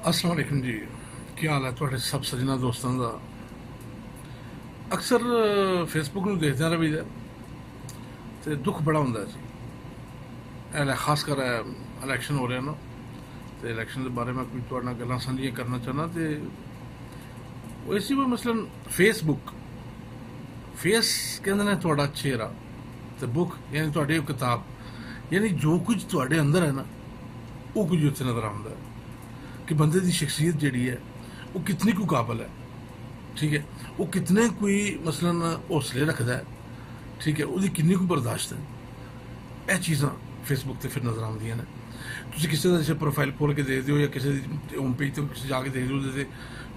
अस्सलाम वालेकुम जी। ਕੀ ਹਾਲ ਹੈ ਤੁਹਾਡੇ ਸਭ ਸੱਜਣਾ ਦੋਸਤਾਂ ਦਾ। ਅਕਸਰ ਫੇਸਬੁੱਕ ਨੂੰ ਦੇਖਦਿਆਂ ਰਹੀਦਾ ਤੇ ਦੁੱਖ ਬੜਾ ਹੁੰਦਾ ਜੀ। ਇਹ ਖਾਸ ਕਰ ਇਲੈਕਸ਼ਨ ਹੋ ਰਿਹਾ ਨਾ, ਤੇ ਇਲੈਕਸ਼ਨ ਦੇ ਬਾਰੇ ਮੈਂ ਕੋਈ ਤੁਹਾਡੇ ਨਾਲ ਗੱਲਾਂ ਸਾਂਝੀਆਂ ਕਰਨਾ ਚਾਹੁੰਦਾ। ਤੇ ਉਹ ਇਸੇ ਵੀ ਮਸਲਨ ਫੇਸ ਕਹਿੰਦੇ ਨੇ ਤੁਹਾਡਾ ਚਿਹਰਾ, ਤੇ ਬੁੱਕ ਯਾਨੀ ਤੁਹਾਡੀ ਉਹ ਕਿਤਾਬ, ਯਾਨੀ ਜੋ ਕੁਝ ਤੁਹਾਡੇ ਅੰਦਰ ਹੈ ਨਾ ਉਹ ਕੁਝ ਉੱਥੇ ਨਜ਼ਰ ਆਉਂਦਾ ਹੈ कि बंदे की शख्सियत जी है वो कितनी कोई काबल है, ठीक है, वो कितने कोई मसलन हौसले रखता है, ठीक है, वो किन्नी कोई बर्दाश्त है। यह चीज़ा फेसबुक से फिर नज़र आउंदियां ने। तुसीं किसी का जैसे प्रोफाइल खोल के देखते हो या किसी होम पेज तो जाके देख दो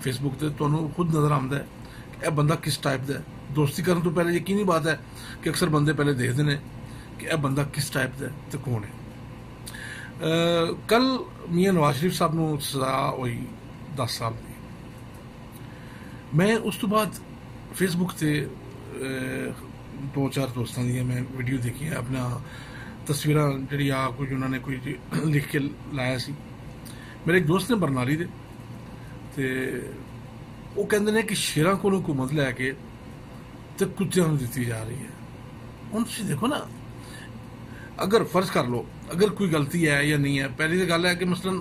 फेसबुक से, तुहानूं खुद नज़र आउंदा है कि यह बंदा किस टाइप का है। दोस्ती करने तो पहले यकीनी बात है कि अक्सर बंदे पहले देखते हैं कि यह बंदा किस टाइप का है तो कौन है। कल मियाँ नवाज शरीफ साहब को सजा हुई 10 साल की। मैं उस तो बाद फेसबुक से 2-4 दोस्तों दी मैं वीडियो देखी है, अपना तस्वीर जी आ कुछ उन्होंने कोई लिख के लाया सी। मेरे एक दोस्त ने बरनाली दे ते वो कहते हैं कि शेरां को हुकूमत लैके तो कुत्तियां नूं दित्ती जा रही है। हुण तुसीं देखो ना, अगर फर्ज कर लो अगर कोई गलती है या नहीं है, पहली तो गल है कि मसलन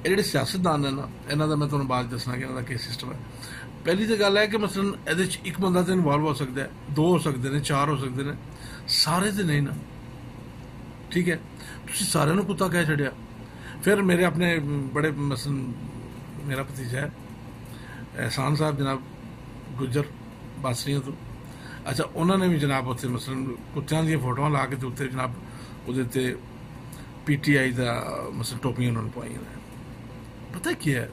ये जो सियासतदान है ना, इन्हों का मैं तुम्हें बाद दसना कि इन्हों का केस सिस्टम है। पहली तो गल है कि मसलन ये एक बंदा तो इन्वॉल्व हो सकता है, 2 हो सकते हैं, 4 हो सकते हैं, सारे तो नहीं ना, ठीक है। तुम सारे कुत्ता कह छड़िया। फिर मेरे अपने बड़े मसलन मेरा भतीजा है एहसान साहब जनाब गुजर बासरियां तो, अच्छा उन्होंने भी जनाब उत्थे मसलन कुत्तियां दी फोटोआं ला के ते उत्ते जनाब ਉਹਦੇ ਤੇ PTI ਦਾ ਮਸਲ ਟੋਪੀਆਂ ਉਹਨਾਂ ਨੂੰ ਪਾਈਆਂ ਨੇ। ਪਤਾ ਕੀ ਹੈ,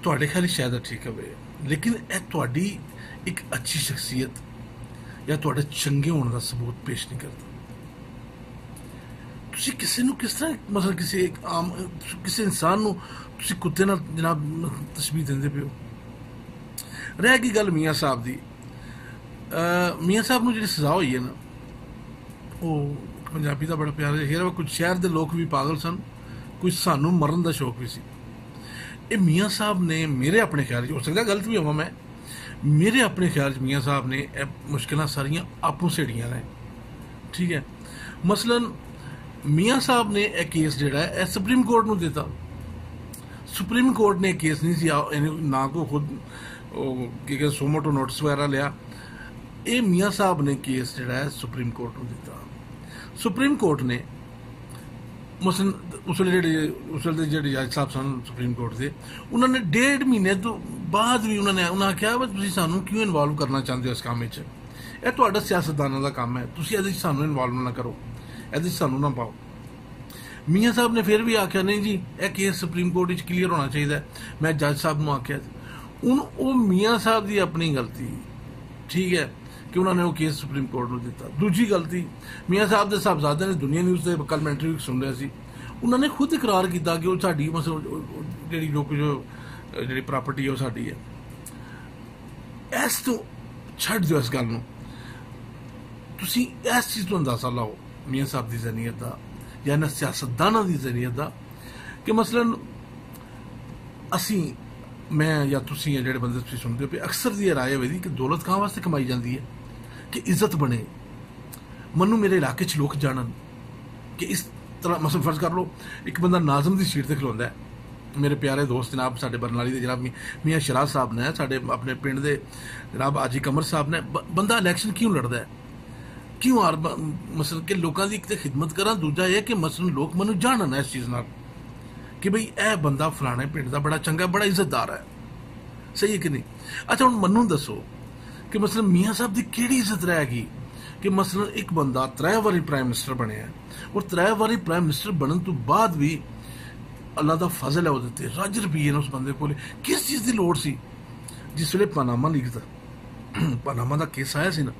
ਤੁਹਾਡੇ ਖਿਆਲ ਸ਼ਾਇਦ ਠੀਕ ਹੋਵੇ, ਲੇਕਿਨ ਇਹ ਤੁਹਾਡੀ ਇੱਕ ਅੱਛੀ ਸ਼ਖਸੀਅਤ ਜਾਂ ਤੁਹਾਡੇ ਚੰਗੇ ਹੋਣ ਦਾ ਸਬੂਤ ਪੇਸ਼ ਨਹੀਂ ਕਰਦਾ। ਤੁਸੀਂ ਕਿਸੇ ਨੂੰ ਕਿਸ ਤਰ੍ਹਾਂ ਮਸਲ ਕਿਸੇ ਆਮ ਕਿਸੇ ਇਨਸਾਨ ਨੂੰ ਤੁਸੀਂ ਕੁੱਤੇ ਨਾਲ ਜਨਾਬ ਤਸ਼ਬੀਹ ਦਿੰਦੇ ਪਏ ਹੋ। ਰਹਿ ਗਈ ਗੱਲ ਮੀਆਂ ਸਾਹਿਬ ਦੀ, ਮੀਆਂ ਸਾਹਿਬ ਨੂੰ ਜਿਹੜੀ ਸਜ਼ਾ ਹੋਈ ਹੈ ਨਾ, पंजाबी का बड़ा प्यारा शेर है, कुछ शहर के लोग भी पागल सन, कुछ सानू मरन का शौक भी सी। ये मियाँ साहब ने मेरे अपने ख्याल हो सकता गलत भी होवा मैं, मेरे अपने ख्याल मियाँ साहब ने मुश्किल सारिया आपू सेड़ियां ने, ठीक है। मसलन मियाँ साहब ने यह केस जोड़ा है सुप्रीम कोर्ट को दिता। सुप्रीम कोर्ट ने केस नहीं सी ना को खुद सोमोटो नोटिस वगैरह लिया। ये मियाँ साहब ने केस जोड़ा है सुप्रीम कोर्ट को दिता। सुप्रीम कोर्ट ने मसलन उस वे जो जज साहब सन सुप्रीम कोर्ट के, उन्होंने 1.5 महीने तो बाद भी उन्होंने आख्या वा तुसीं सानू क्यों इनवॉल्व करना चाहते हो इस काम में, यह तुहाडा सियासतदानों का काम है, तुसीं इहदे च सानू इनवॉल्व ना करो, इहदे च सानू ना पाओ। मियाँ साहब ने फिर भी आख्या नहीं जी यह केस सुप्रीम कोर्ट क्लीयर होना चाहिए। मैं जज साहब को आख्या हूँ वो मियाँ साहब की अपनी गलती, ठीक है, कि उन्होंने वो केस सुप्रीम कोर्ट को दिता। दूजी गलती मियाँ साहब के साहबजादे ने दुनिया न्यूज़ से कल मैं इंटरव्यू सुन रहा सी, उन्होंने खुद इकरार किया कि वो साड़ी मतलब जी जो कुछ जी प्रॉपर्टी है वो साड़ी है। इस तो छड़ दो इस गल तुसी इस चीज़ तो अंदाजा लाओ मियाँ साहब की जहनीयत का या इन्होंने सियासतदानों की जहनीयत का कि मसलन असी मैं या तुसी जो बंदे तुम सुनते हो अक्सर की राय है कि दौलत कहाँ वास्ते कमाई जाती है कि इज्जत बने, मनु मेरे इलाके लोग जानन कि इस तरह। मसलन फर्ज कर लो एक बंदा नाजम की सीट से खलोंदा है, मेरे प्यारे दोस्त जनाब साडे बरनाली के जनाब मियाँ शराज साहब ने, साडे अपने पिंड के जनाब आजी कमर साहब ने, बंदा इलैक्शन क्यों लड़ता है, क्यों मसलन कि लोगों की एक तो खिदमत करा, दूजा यह कि मसलन लोग मनु जानन इस चीज़ नाल कि बई यह बंदा फलाने पिंड का बड़ा चंगा बड़ा इज्जतदार है, सही है कि नहीं। अच्छा हुण मनु दसो कि मसलन मियाँ साहब की किहड़ी इज्जत रहेगी कि मसलन एक बंदा 3 बारी प्राइम मिनिस्टर बने और 3 बारी प्राइम मिनिस्टर बनने तो बाद भी अल्लाह का फजल है वो रज रुपये ने उस बंदे को किस चीज़ की लोड़ सी। जिस वे पनामा लीक का पनामा का केस आया सी ना,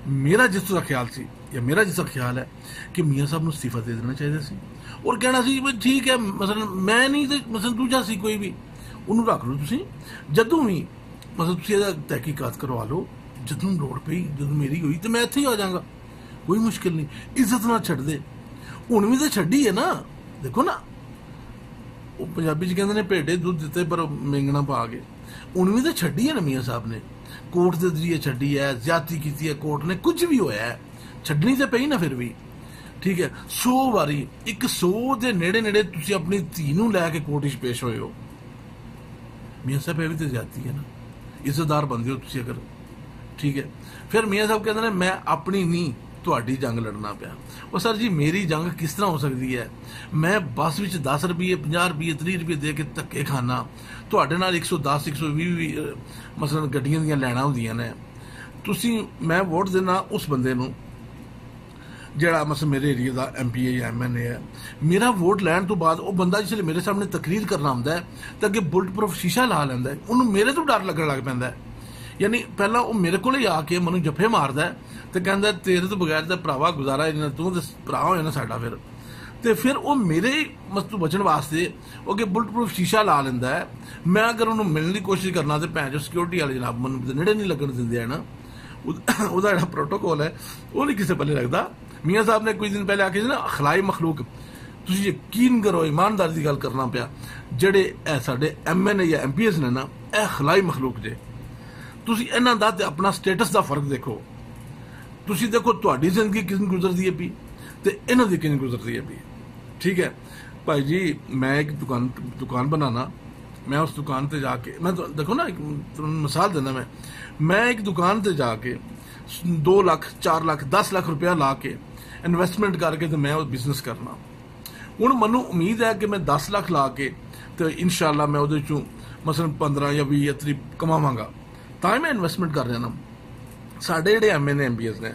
मेरा जिस का ख्याल सी या मेरा जिसका ख्याल है कि मियाँ साहब को इस्तीफा दे देना चाहिए सी और कहना सी भाई ठीक है मसलन मैं नहीं तो मसलन दूजा सी कोई भी उन्होंने रख लो तुम जदों भी मतलब तुम तहकीकात करवा लो, जदों लोड़ पई जदों मेरी हुई तो मैं इत्थे ही आ जाऊंगा, कोई मुश्किल नहीं। इज्जत ना छड्ड दे, हुण भी तो छड्डी है ना, देखो ना ਉਹ ਪੰਜਾਬੀ 'ਚ ਕਹਿੰਦੇ ਨੇ ਭੇਡੇ ਦੁੱਧ ਦਿੱਤੇ ਪਰ ਮੇਂਗਣਾ ਪਾ ਕੇ। ਹੁਣ ਵੀ ਤਾਂ ਛੱਡੀ ਹੈ ਨਾ ਮੀਆਂ ਸਾਹਿਬ ਨੇ, ਕੋਰਟ ਦੇ ਜ਼ਰੀਏ ਛੱਡੀ ਹੈ, ਜ਼ਿਆਦਤੀ ਕੀਤੀ ਹੈ ਕੋਰਟ ਨੇ, ਕੁਝ ਵੀ ਹੋਇਆ ਹੈ, ਛੱਡਣੀ ਤਾਂ ਪਈ ਨਾ ਫਿਰ ਵੀ। ਠੀਕ ਹੈ, 100 ਵਾਰੀ 100 ਦੇ ਨੇੜੇ ਨੇੜੇ ਤੁਸੀਂ ਆਪਣੀ ਧੀ ਨੂੰ ਲੈ ਕੇ ਕੋਰਟ 'ਚ ਪੇਸ਼ ਹੋਏ ਹੋ। ਮੀਆਂ ਸਾਹਿਬ ਇਹ ਵੀ ਤਾਂ ਜ਼ਿਆਦਤੀ ਹੈ ਨਾ, ਇੱਜ਼ਤਦਾਰ ਬੰਦੇ ਹੋ ਤੁਸੀਂ ਅਗਰ। ਠੀਕ ਹੈ, ਫਿਰ ਮੀਆਂ ਸਾਹਿਬ ਕਹਿੰਦੇ ਨੇ ਮੈਂ ਆਪਣੀ ਨਹੀਂ ਤੁਹਾਡੀ ਜੰਗ ਲੜਨਾ ਪਿਆ। ਉਹ ਸਰ ਜੀ ਮੇਰੀ ਜੰਗ ਕਿਸ ਤਰ੍ਹਾਂ ਹੋ ਸਕਦੀ ਹੈ? ਮੈਂ ਬੱਸ ਵਿੱਚ 10 ਰੁਪਏ 50 ਰੁਪਏ 30 ਰੁਪਏ ਦੇ ਕੇ ਧੱਕੇ ਖਾਨਾ, ਤੁਹਾਡੇ ਨਾਲ 110 120 ਮਸਲਨ ਗੱਡੀਆਂ ਦੀਆਂ ਲੈਣਾ ਹੁੰਦੀਆਂ ਨੇ। ਤੁਸੀਂ ਮੈਂ ਵੋਟ ਦੇਣਾ ਉਸ ਬੰਦੇ ਨੂੰ ਜਿਹੜਾ ਮਸਲ ਮੇਰੇ ਏਰੀਆ ਦਾ MP ਹੈ ਜਾਂ MNA ਹੈ। ਮੇਰਾ ਵੋਟ ਲੈਣ ਤੋਂ ਬਾਅਦ ਉਹ ਬੰਦਾ ਜਿਸ ਵੇਲੇ ਮੇਰੇ ਸਾਹਮਣੇ ਤਕਰੀਰ ਕਰਨਾ ਹੁੰਦਾ ਹੈ ਤਾਂ ਅੱਗੇ ਬੁਲਟ ਪ੍ਰੂਫ ਸ਼ੀਸ਼ਾ ਲਾ ਲੈਂਦਾ ਹੈ, ਉਹਨੂੰ ਮੇਰੇ ਤੋਂ ਡਰ ਲੱਗਣ ਲੱਗ ਪੈਂਦਾ ਹੈ। ਯਾਨੀ ਪਹਿਲਾਂ ਉਹ ਮੇਰੇ ਕੋਲ ਹੀ ਆ ਕੇ ਮੈਨੂੰ ਜੱਫੇ ਮਾਰਦਾ ਤੇ ਕਹਿੰਦਾ ਤੇਰੇ ਤੋਂ ਬਗੈਰ ਤਾਂ ਭਰਾਵਾ ਗੁਜ਼ਾਰਾ ਇਹਨਾਂ, ਤੂੰ ਤਾਂ ਭਰਾ ਹੋਇਆ ਨਾ ਸਾਡਾ। ਫਿਰ ਉਹ ਮੇਰੇ ਮਸਤੂ ਬਚਣ ਵਾਸਤੇ ਉਹ ਅੱਗੇ ਬੁਲਟ ਪ੍ਰੂਫ ਸ਼ੀਸ਼ਾ ਲਾ ਲੈਂਦਾ ਹੈ। ਮੈਂ ਅਗਰ ਉਹਨੂੰ ਮਿਲਣ ਦੀ ਕੋਸ਼ਿਸ਼ ਕਰਨਾ ਤੇ ਭੈਣ ਜੋ ਸਿਕਿਉਰਿਟੀ ਵਾਲੇ ਜਨਾਬ ਮੈਨੂੰ ਨੇੜੇ ਨਹੀਂ ਲੱਗਣ ਦਿੰਦੇ ਹੈ ਨਾ, ਉਹਦਾ ਜਿਹੜਾ ਪ੍ਰੋਟੋਕੋਲ ਹੈ ਉਹ ਨਹੀਂ ਕਿਸੇ ਪੱਲੇ ਲੱਗਦਾ। ਮੀਆਂ ਸਾਹਿਬ ਨੇ ਕੁਝ ਦਿਨ ਪਹਿਲੇ ਆਖਿਆ ਸੀ ਨਾ ਖਲਾਈ ਮਖਲੂਕ, ਤੁਸੀਂ ਯਕੀਨ ਕਰੋ ਇਮਾਨਦਾਰੀ ਦੀ ਗੱਲ ਕਰਨਾ ਪਿਆ, ਜਿਹੜੇ ਇਹ ਸਾਡੇ MNA ਜਾਂ MPs ਨੇ ਨਾ ਇਹ ਖਲਾਈ ਮਖਲੂਕ ਜੇ। ਤੁਸੀਂ ਇਹਨਾਂ ਦਾ ਤੇ ਆਪਣਾ ਸਟੇਟਸ ਦਾ ਫਰਕ ਦੇਖੋ। ਤੁਸੀਂ ਦੇਖੋ ਤੁਹਾਡੀ ਜ਼ਿੰਦਗੀ ਕਿੰਨੀ ਗੁਜ਼ਰਦੀ ਹੈ ਪਈ ਤੇ ਇਹਨਾਂ ਦੀ ਕਿੰਨੀ ਗੁਜ਼ਰਦੀ ਹੈ ਪਈ। ਠੀਕ ਹੈ ਭਾਈ ਜੀ, ਮੈਂ ਇੱਕ ਦੁਕਾਨ ਬਣਾਉਣਾ, ਮੈਂ ਉਸ ਦੁਕਾਨ ਤੇ ਜਾ ਕੇ ਮੈਂ ਦੇਖੋ ਨਾ ਇੱਕ ਮਿਸਾਲ ਦਿੰਦਾ, ਮੈਂ ਇੱਕ ਦੁਕਾਨ ਤੇ ਜਾ ਕੇ 2 ਲੱਖ 4 ਲੱਖ 10 ਲੱਖ ਰੁਪਇਆ ਲਾ ਕੇ ਇਨਵੈਸਟਮੈਂਟ ਕਰਕੇ ਤੇ ਮੈਂ ਉਹ ਬਿਜ਼ਨਸ ਕਰਨਾ। ਹੁਣ ਮੈਨੂੰ ਉਮੀਦ ਹੈ ਕਿ ਮੈਂ 10 ਲੱਖ ਲਾ ਕੇ ਤੇ ਇਨਸ਼ਾਅੱਲਾ ਮੈਂ ਉਹਦੇ ਚੋਂ ਮਸਲਨ 15 ਜਾਂ 20 ਜਾਂ 30 ਕਮਾਵਾਂਗਾ, ਤਾਂ ਮੈਂ ਇਨਵੈਸਟਮੈਂਟ ਕਰ ਰਿਹਾ ਨਾ। ਸਾਡੇ ਜਿਹੜੇ MNA MPs ਨੇ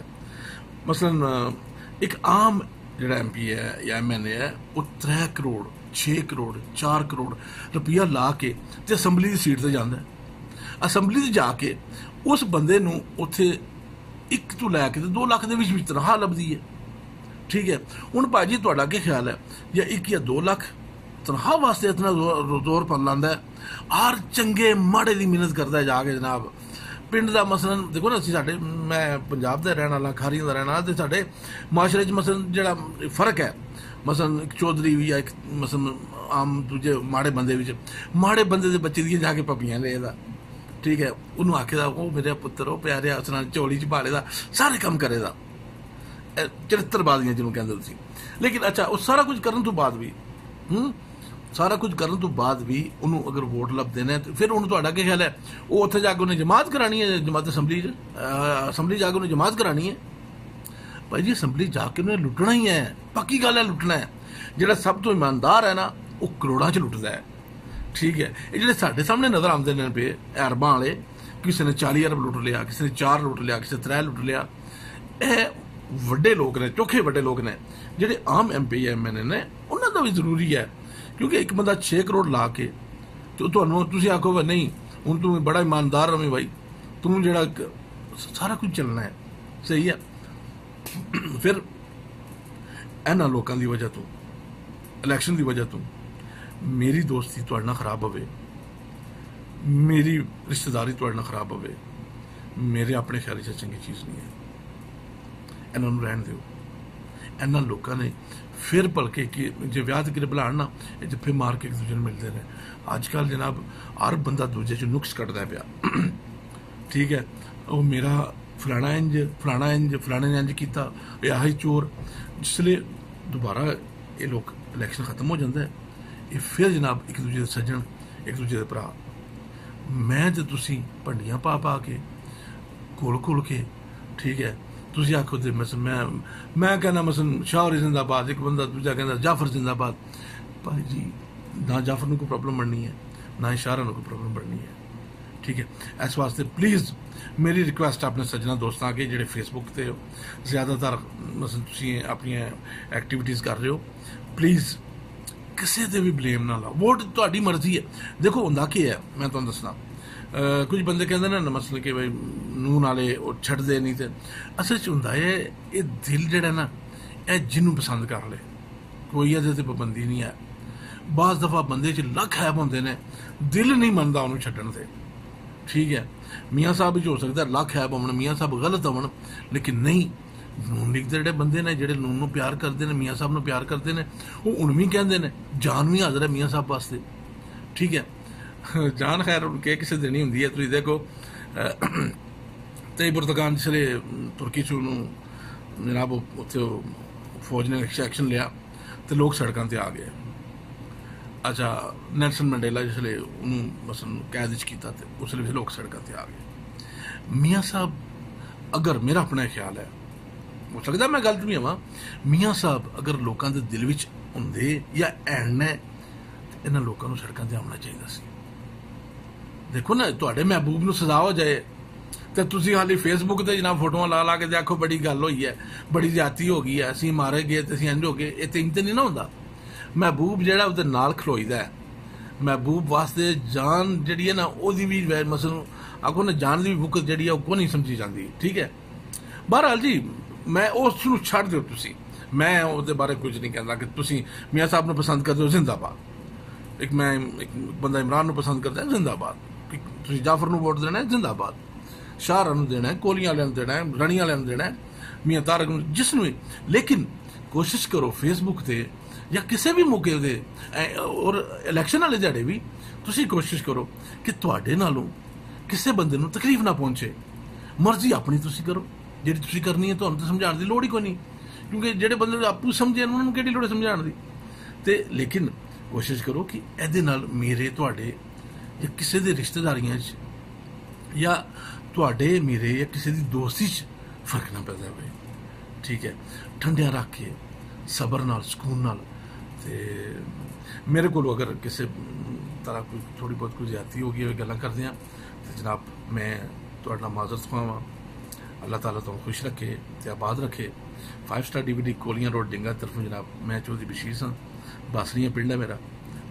ਮਸਲਨ ਇੱਕ ਆਮ ਜਿਹੜਾ MP ਹੈ ਜਾਂ MNA ਹੈ ਉਹ 3 ਕਰੋੜ 6 ਕਰੋੜ 4 ਕਰੋੜ ਰੁਪਇਆ ਲਾ ਕੇ ਤੇ ਅਸੈਂਬਲੀ ਦੀ ਸੀਟ ਤੇ ਜਾਂਦਾ। ਅਸੈਂਬਲੀ 'ਚ ਜਾ ਕੇ ਉਸ ਬੰਦੇ ਨੂੰ ਉੱਥੇ 1 ਤੋਂ ਲੈ ਕੇ 2 ਲੱਖ ਦੇ ਵਿੱਚ ਤਨਖਾਹ ਲੱਭਦੀ ਹੈ। ਠੀਕ ਹੈ, ਹੁਣ ਭਾਜੀ ਤੁਹਾਡਾ ਕੀ ਖਿਆਲ ਹੈ, ਜਾਂ 1 ਜਾਂ 2 ਲੱਖ ਤਨਖਾਹ ਵਾਸਤੇ ਇਤਨਾ ਜ਼ੋਰ ਪਾ ਲਾਂਦਾ ਹੈ, ਹਰ ਚੰਗੇ ਮਾੜੇ ਦੀ ਮਿਹਨਤ ਕਰਦਾ ਜਾ ਕੇ ਜਨਾਬ ਪਿੰਡ ਦਾ। ਮਸਲਨ ਦੇਖੋ ਨਾ ਅਸੀਂ ਸਾਡੇ, ਮੈਂ ਪੰਜਾਬ ਦਾ ਰਹਿਣ ਵਾਲਾ, ਖਾਰੀਆਂ ਦਾ ਰਹਿਣ ਵਾਲਾ, ਤੇ ਸਾਡੇ ਮਾਸ਼ਰੇ 'ਚ ਮਸਲਨ ਜਿਹੜਾ ਫਰਕ ਹੈ, ਮਸਲਨ ਇੱਕ ਚੌਧਰੀ ਵੀ ਜਾਂ ਇੱਕ ਮਸਲਨ ਆਮ ਦੂਜੇ ਮਾੜੇ ਬੰਦੇ ਵਿੱਚ, ਮਾੜੇ ਬੰਦੇ ਦੇ ਬੱਚੇ ਦੀਆਂ ਜਾ ਕੇ ਪੱਪੀਆਂ ਲੈ ਇਹਦਾ। ਠੀਕ ਹੈ, ਉਹਨੂੰ ਆਖੇਦਾ ਉਹ ਮੇਰੇ ਪੁੱਤਰ ਉਹ ਪਿਆਰਿਆ ਉਸ ਨਾਲ ਝੋਲੀ 'ਚ ਪਾ ਲੇਦਾ, ਸਾਰੇ ਕੰਮ ਕਰੇਦਾ, ਚਰਿੱਤਰਬਾਜ਼ੀਆਂ ਜਿਹਨੂੰ ਕਹਿੰਦੇ ਤੁਸੀਂ। ਲੇਕਿਨ ਅੱਛਾ ਉਹ ਸਾਰਾ ਕੁਝ ਕਰਨ ਤੋਂ ਬਾਅਦ ਵੀ ਸਾਰਾ ਕੁਝ ਕਰਨ ਤੋਂ ਬਾਅਦ ਵੀ ਉਹਨੂੰ ਅਗਰ ਵੋਟ ਲੱਭਦੇ ਨੇ ਤੇ ਫਿਰ ਉਹਨੂੰ ਤੁਹਾਡਾ ਕੀ ਖਿਆਲ ਹੈ, ਉਹ ਉੱਥੇ ਜਾ ਕੇ ਉਹਨੇ ਜਮਾਤ ਕਰਾਣੀ ਹੈ, ਜਮਾਤ ਅਸੈਂਬਲੀ ਜਾ ਕੇ ਉਹਨੇ ਜਮਾਤ ਕਰਾਣੀ ਹੈ। ਭਾਈ ਜੀ ਅਸੈਂਬਲੀ ਜਾ ਕੇ ਉਹਨੇ ਲੁੱਟਣਾ ਹੀ ਹੈ, ਪੱਕੀ ਗੱਲ ਹੈ ਲੁੱਟਣਾ ਹੈ। ਜਿਹੜਾ ਸਭ ਤੋਂ ਇਮਾਨਦਾਰ ਹੈ ਨਾ ਉਹ ਕਰੋੜਾਂ 'ਚ ਲੁੱਟਦਾ ਹੈ। ਠੀਕ ਹੈ, ਇਹ ਜਿਹੜੇ ਸਾਡੇ ਸਾਹਮਣੇ ਨਜ਼ਰ ਆਉਂਦੇ ਨੇ ਪਏ ਅਰਬਾਂ ਵਾਲੇ, ਕਿਸੇ ਨੇ 40 ਅਰਬ ਲੁੱਟ ਲਿਆ, ਕਿਸੇ ਨੇ 4 ਲੁੱਟ ਲਿਆ, ਕਿਸੇ 3 ਲੁੱਟ ਲਿਆ, ਇਹ ਵੱਡੇ ਲੋਕ ਨੇ, ਚੋਖੇ ਵੱਡੇ ਲੋਕ ਨੇ। ਜਿਹੜੇ ਆਮ MP MNA ਨੇ ਉਹਨਾਂ ਦਾ ਵੀ ਜ਼ਰੂਰੀ ਹੈ, ਕਿਉਂਕਿ ਇੱਕ ਬੰਦਾ 6 ਕਰੋੜ ਲਾ ਕੇ ਤੇ ਤੁਹਾਨੂੰ ਤੁਸੀਂ ਆਖੋਗੇ ਨਹੀਂ ਹੁਣ ਤੂੰ ਬੜਾ ਇਮਾਨਦਾਰ ਰਵੇਂ ਭਾਈ, ਤੂੰ ਜਿਹੜਾ ਸਾਰਾ ਕੁਝ ਚੱਲਣਾ ਹੈ, ਸਹੀ ਹੈ। ਫਿਰ ਇਹਨਾਂ ਲੋਕਾਂ ਦੀ ਵਜ੍ਹਾ ਤੋਂ, ਇਲੈਕਸ਼ਨ ਦੀ ਵਜ੍ਹਾ ਤੋਂ ਮੇਰੀ ਦੋਸਤੀ ਤੁਹਾਡੇ ਨਾਲ ਖਰਾਬ ਹੋਵੇ, ਮੇਰੀ ਰਿਸ਼ਤੇਦਾਰੀ ਤੁਹਾਡੇ ਨਾਲ ਖਰਾਬ ਹੋਵੇ, ਮੇਰੇ ਆਪਣੇ ਖਿਆਲ 'ਚ ਚੰਗੀ ਚੀਜ਼ ਨਹੀਂ ਹੈ। ਇਹਨਾਂ ਨੂੰ ਰਹਿਣ ਦਿਓ। ਇਹਨਾਂ ਲੋਕਾਂ ਨੇ ਫਿਰ ਭਲਕੇ ਕਿ ਜੇ ਵਿਆਹ ਤੇ ਕਿਤੇ ਬੁਲਾਉਣ ਨਾ, ਇਹ ਜੱਫੇ ਮਾਰ ਕੇ ਇੱਕ ਦੂਜੇ ਨੂੰ ਮਿਲਦੇ ਨੇ। ਅੱਜ ਕੱਲ੍ਹ ਜਨਾਬ ਹਰ ਬੰਦਾ ਦੂਜੇ 'ਚ ਨੁਕਸ ਕੱਢਦਾ ਪਿਆ। ਠੀਕ ਹੈ, ਉਹ ਮੇਰਾ ਫਲਾਣਾ ਇੰਜ ਫਲਾਣੇ ਨੇ ਇੰਜ ਕੀਤਾ, ਇਹ ਆਹੀ ਚੋਰ। ਜਿਸ ਲਈ ਦੁਬਾਰਾ ਇਹ ਲੋਕ ਇਲੈਕਸ਼ਨ ਖਤਮ ਹੋ ਜਾਂਦਾ ਹੈ, ਇਹ ਫਿਰ ਜਨਾਬ ਇੱਕ ਦੂਜੇ ਦੇ ਸੱਜਣ, ਇੱਕ ਦੂਜੇ ਦੇ ਭਰਾ। ਮੈਂ ਤੇ ਤੁਸੀਂ ਭੰਡੀਆਂ ਪਾ ਕੇ ਘੁਲ ਕੇ, ਠੀਕ ਹੈ, ਤੁਸੀਂ ਆਖੋ ਤੇ ਮੈਂ ਕਹਿੰਦਾ ਮਸਲਨ ਸ਼ਾਹਰੀ ਜ਼ਿੰਦਾਬਾਦ, ਇੱਕ ਬੰਦਾ ਦੂਜਾ ਕਹਿੰਦਾ ਜਾਫਰ ਜ਼ਿੰਦਾਬਾਦ। ਭਾਈ ਜੀ ਨਾ ਜਾਫਰ ਨੂੰ ਕੋਈ ਪ੍ਰੋਬਲਮ ਬਣਨੀ ਹੈ, ਨਾ ਸ਼ਾਹਰਾਂ ਨੂੰ ਕੋਈ ਪ੍ਰੋਬਲਮ ਬਣਨੀ ਹੈ। ਠੀਕ ਹੈ, ਇਸ ਵਾਸਤੇ ਪਲੀਜ਼ ਮੇਰੀ ਰਿਕੁਐਸਟ ਆਪਣੇ ਸੱਜਣਾ ਦੋਸਤਾਂ ਅੱਗੇ ਜਿਹੜੇ ਫੇਸਬੁੱਕ ਤੇ ਜ਼ਿਆਦਾਤਰ ਮਸਲਨ ਤੁਸੀਂ ਆਪਣੀਆਂ ਐਕਟੀਵਿਟੀਜ਼ ਕਰ ਰਹੇ ਹੋ, ਪਲੀਜ਼ ਕਿਸੇ ਤੇ ਵੀ ਬਲੇਮ ਨਾ ਲਾਓ। ਵੋਟ ਤੁਹਾਡੀ ਮਰਜ਼ੀ ਹੈ। ਦੇਖੋ ਹੁੰਦਾ ਕੀ ਹੈ, ਮੈਂ ਤੁਹਾਨੂੰ ਦੱਸਣਾ, ਕੁਝ ਬੰਦੇ ਕਹਿੰਦੇ ਨੇ ਮਸਲਨ ਕਿ ਬਈ ਨੂੰਹ ਨਾਲੇ ਉਹ ਛੱਡਦੇ ਨਹੀਂ, ਤੇ ਅਸਲ 'ਚ ਹੁੰਦਾ ਹੈ ਇਹ ਦਿਲ ਜਿਹੜਾ ਨਾ ਇਹ ਜਿਹਨੂੰ ਪਸੰਦ ਕਰ ਲੇ, ਕੋਈ ਇਹਦੇ ਤੇ ਪਾਬੰਦੀ ਨਹੀਂ ਹੈ। ਬਾਜ਼ ਦਫਾ ਬੰਦੇ 'ਚ ਲੱਖ ਐਬ ਹੁੰਦੇ ਨੇ, ਦਿਲ ਨਹੀਂ ਮੰਨਦਾ ਉਹਨੂੰ ਛੱਡਣ ਤੇ। ਠੀਕ ਹੈ, ਮੀਆਂ ਸਾਹਿਬ ਵਿੱਚ ਹੋ ਸਕਦਾ ਲੱਖ ਐਬ ਹੋਣ, ਮੀਆਂ ਸਾਹਿਬ ਗਲਤ ਹੋਣ, ਲੇਕਿਨ ਨਹੀਂ, ਨੂਨ ਲੀਗ ਦੇ ਜਿਹੜੇ ਬੰਦੇ ਨੇ ਜਿਹੜੇ ਨੂਨ ਨੂੰ ਪਿਆਰ ਕਰਦੇ ਨੇ, ਮੀਆਂ ਸਾਹਿਬ ਨੂੰ ਪਿਆਰ ਕਰਦੇ ਨੇ, ਉਹ ਹੁਣ ਵੀ ਕਹਿੰਦੇ ਨੇ ਜਾਨ ਵੀ ਹਾਜ਼ਰ ਹੈ ਮੀਆਂ ਸਾਹਿਬ ਵਾਸਤੇ। ਠੀਕ ਹੈ, ਜਾਨ ਖੈਰ ਕਿ ਕਿਸੇ ਦਿਨ ਹੀ ਹੁੰਦੀ ਹੈ। ਤੁਸੀਂ ਦੇਖੋ ਤੇ ਪੁਰਤਗਾਲ ਜਿਸਲੇ ਤੁਰਕੀ 'ਚ ਉਹਨੂੰ ਜਨਾਬ ਉੱਥੇ ਫੌਜ ਨੇ ਐਕਸ਼ਨ ਲਿਆ ਤੇ ਲੋਕ ਸੜਕਾਂ ਤੇ ਆ ਗਏ। ਅੱਛਾ, ਨੈਲਸਨ ਮੰਡੇਲਾ ਜਿਸਲੇ ਉਹਨੂੰ ਮਸਲਨ ਕੈਦ 'ਚ ਕੀਤਾ ਤੇ ਉਸ ਵੇਲੇ ਲੋਕ ਸੜਕਾਂ ਤੇ ਆ ਗਏ। ਮੀਆਂ ਸਾਹਿਬ, ਅਗਰ ਮੇਰਾ ਆਪਣਾ ਖਿਆਲ ਹੈ, ਹੋ ਸਕਦਾ ਮੈਂ ਗਲਤ ਵੀ ਹਾਂ, ਮੀਆਂ ਸਾਹਿਬ ਅਗਰ ਲੋਕਾਂ ਦੇ ਦਿਲ ਵਿੱਚ ਹੁੰਦੇ ਜਾਂ ਐਣ ਨੇ, ਇਹਨਾਂ ਲੋਕਾਂ ਨੂੰ ਸੜਕਾਂ ਤੇ ਆਉਣਾ ਚਾਹੀਦਾ ਸੀ। ਦੇਖੋ ਨਾ, ਤੁਹਾਡੇ ਮਹਿਬੂਬ ਨੂੰ ਸਜ਼ਾ ਹੋ ਜਾਏ ਤੇ ਤੁਸੀਂ ਹਾਲੀ ਫੇਸਬੁੱਕ ਤੇ ਜਨਾਬ ਫੋਟੋਆਂ ਲਾ ਕੇ ਦੇਖੋ ਬੜੀ ਗੱਲ ਹੋਈ ਹੈ, ਬੜੀ ਜ਼ਿਆਦਤੀ ਹੋ ਗਈ ਹੈ, ਅਸੀਂ ਮਾਰੇ ਗਏ ਤੇ ਅਸੀਂ ਇੰਝ ਹੋ ਗਏ। ਇਹ ਤੇ ਇੰਜ ਨਹੀਂ ਨਾ ਹੁੰਦਾ। ਮਹਿਬੂਬ ਜਿਹੜਾ ਉਹਦੇ ਨਾਲ ਖਲੋਈਦਾ ਹੈ, ਮਹਿਬੂਬ ਵਾਸਤੇ ਜਾਨ ਜਿਹੜੀ ਹੈ ਨਾ, ਉਹਦੀ ਵੀ ਮਸਲ ਆਖੋ ਨਾ, ਜਾਨ ਦੀ ਵੀ ਬੁੱਕ ਜਿਹੜੀ ਹੈ ਉਹ ਕੋ ਨਹੀਂ ਸਮਝੀ ਜਾਂਦੀ। ਠੀਕ ਹੈ, ਬਹਰਹਾਲ ਜੀ ਮੈਂ ਉਸ ਨੂੰ ਛੱਡ ਦਿਓ, ਤੁਸੀਂ, ਮੈਂ ਉਹਦੇ ਬਾਰੇ ਕੁਝ ਨਹੀਂ ਕਹਿੰਦਾ ਕਿ ਤੁਸੀਂ ਮੀਆਂ ਸਾਹਿਬ ਨੂੰ ਪਸੰਦ ਕਰਦੇ ਹੋ, ਜ਼ਿੰਦਾਬਾਦ। ਇੱਕ ਬੰਦਾ ਇਮਰਾਨ ਨੂੰ ਪਸੰਦ ਕਰਦਾ, ਜ਼ਿੰਦਾਬਾਦ। ਤੁਸੀਂ ਜਾਫਰ ਨੂੰ ਵੋਟ ਦੇਣਾ, ਜ਼ਿੰਦਾਬਾਦ। ਸ਼ਾਹਰਾ ਨੂੰ ਦੇਣਾ, ਕੋਲੀਆਂ ਵਾਲਿਆਂ ਨੂੰ ਦੇਣਾ, ਰਣੀਆਂ ਵਾਲਿਆਂ ਨੂੰ ਦੇਣਾ, ਮੀਆਂ ਤਾਰਕ ਨੂੰ, ਜਿਸ ਨੂੰ ਵੀ। ਲੇਕਿਨ ਕੋਸ਼ਿਸ਼ ਕਰੋ ਫੇਸਬੁੱਕ ਤੇ ਜਾਂ ਕਿਸੇ ਵੀ ਮੌਕੇ ਤੇ, ਔਰ ਇਲੈਕਸ਼ਨ ਵਾਲੇ ਦਿਹਾੜੇ ਵੀ ਤੁਸੀਂ ਕੋਸ਼ਿਸ਼ ਕਰੋ ਕਿ ਤੁਹਾਡੇ ਨਾਲੋਂ ਕਿਸੇ ਬੰਦੇ ਨੂੰ ਤਕਲੀਫ ਨਾ ਪਹੁੰਚੇ। ਮਰਜ਼ੀ ਆਪਣੀ ਤੁਸੀਂ ਕਰੋ, ਜਿਹੜੀ ਤੁਸੀਂ ਕਰਨੀ ਹੈ, ਤੁਹਾਨੂੰ ਤਾਂ ਸਮਝਾਉਣ ਦੀ ਲੋੜ ਹੀ ਕੋਈ ਨਹੀਂ, ਕਿਉਂਕਿ ਜਿਹੜੇ ਬੰਦੇ ਆਪੂ ਸਮਝੇ ਉਹਨਾਂ ਨੂੰ ਕਿਹੜੀ ਲੋੜ ਸਮਝਾਉਣ ਦੀ। ਤੇ ਲੇਕਿਨ ਕੋਸ਼ਿਸ਼ ਕਰੋ ਕਿ ਇਹਦੇ ਨਾਲ ਮੇਰੇ, ਤੁਹਾਡੇ ਜਾਂ ਕਿਸੇ ਦੇ ਰਿਸ਼ਤੇਦਾਰੀਆਂ 'ਚ ਜਾਂ ਤੁਹਾਡੇ ਮੇਰੇ ਜਾਂ ਕਿਸੇ ਦੀ ਦੋਸਤੀ 'ਚ ਫਰਕ ਨਾ ਪੈ ਜਾਵੇ। ਠੀਕ ਹੈ, ਠੰਡਿਆ ਰੱਖ ਕੇ, ਸਬਰ ਨਾਲ, ਸਕੂਨ ਨਾਲ। ਤੇ ਮੇਰੇ ਕੋਲ ਅਗਰ ਕਿਸੇ ਤਰ੍ਹਾਂ ਕੋਈ ਥੋੜੀ ਬਹੁਤ ਕੋਈ ਜ਼ਿਆਦਤੀ ਹੋ ਗਈ ਹੋਵੇ, ਗੱਲਾਂ ਕਰਦੇ ਹਾਂ, ਤੇ ਜਨਾਬ ਮੈਂ ਤੁਹਾਡਾ ਮਾਜ਼ਰਤ ਖਵਾਵਾਂ। ਅੱਲਾਹ ਤਾਲਾ ਤੁਹਾਨੂੰ ਖੁਸ਼ ਰੱਖੇ ਤੇ ਆਬਾਦ ਰੱਖੇ। 5 ਸਟਾਰ DVD ਕੋਲੀਆਂ ਰੋਡ ਡਿੰਗਾ ਤਰਫੋਂ ਜਨਾਬ ਮੈਂ ਚੌਧਰੀ ਬਸ਼ੀਰ ਸਾਂ, ਬਾਸਰੀਆਂ ਪਿੰਡ ਹੈ ਮੇਰਾ।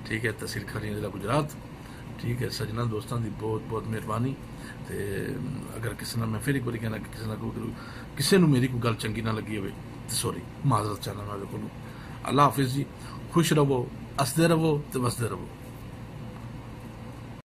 ਠੀਕ ਹੈ, ਤਹਿਸੀਲ ਖਰੀਆਂ ਜ਼ਿਲ੍ਹਾ ਗੁਜਰਾਤ। ਠੀਕ ਹੈ, ਸੱਜਣਾ ਦੋਸਤਾਂ ਦੀ ਬਹੁਤ ਬਹੁਤ ਮਿਹਰਬਾਨੀ। ਤੇ ਅਗਰ ਕਿਸੇ ਨਾਲ, ਮੈਂ ਫਿਰ ਇੱਕ ਵਾਰੀ ਕਹਿਣਾ ਕਿ ਕਿਸੇ ਨੂੰ ਮੇਰੀ ਕੋਈ ਗੱਲ ਚੰਗੀ ਨਾ ਲੱਗੀ ਹੋਵੇ ਤੇ ਸੌਰੀ, ਮਾਜ਼ਰਤ ਚਾਹੁੰਦਾ ਮੈਂ ਉਹਦੇ ਕੋਲੋਂ। ਅੱਲਾਹ ਹਾਫਿਜ਼ ਜੀ, ਖੁਸ਼ ਰਹੋ, ਹੱਸਦੇ ਰਹੋ ਤੇ ਵਸਦੇ ਰਹੋ।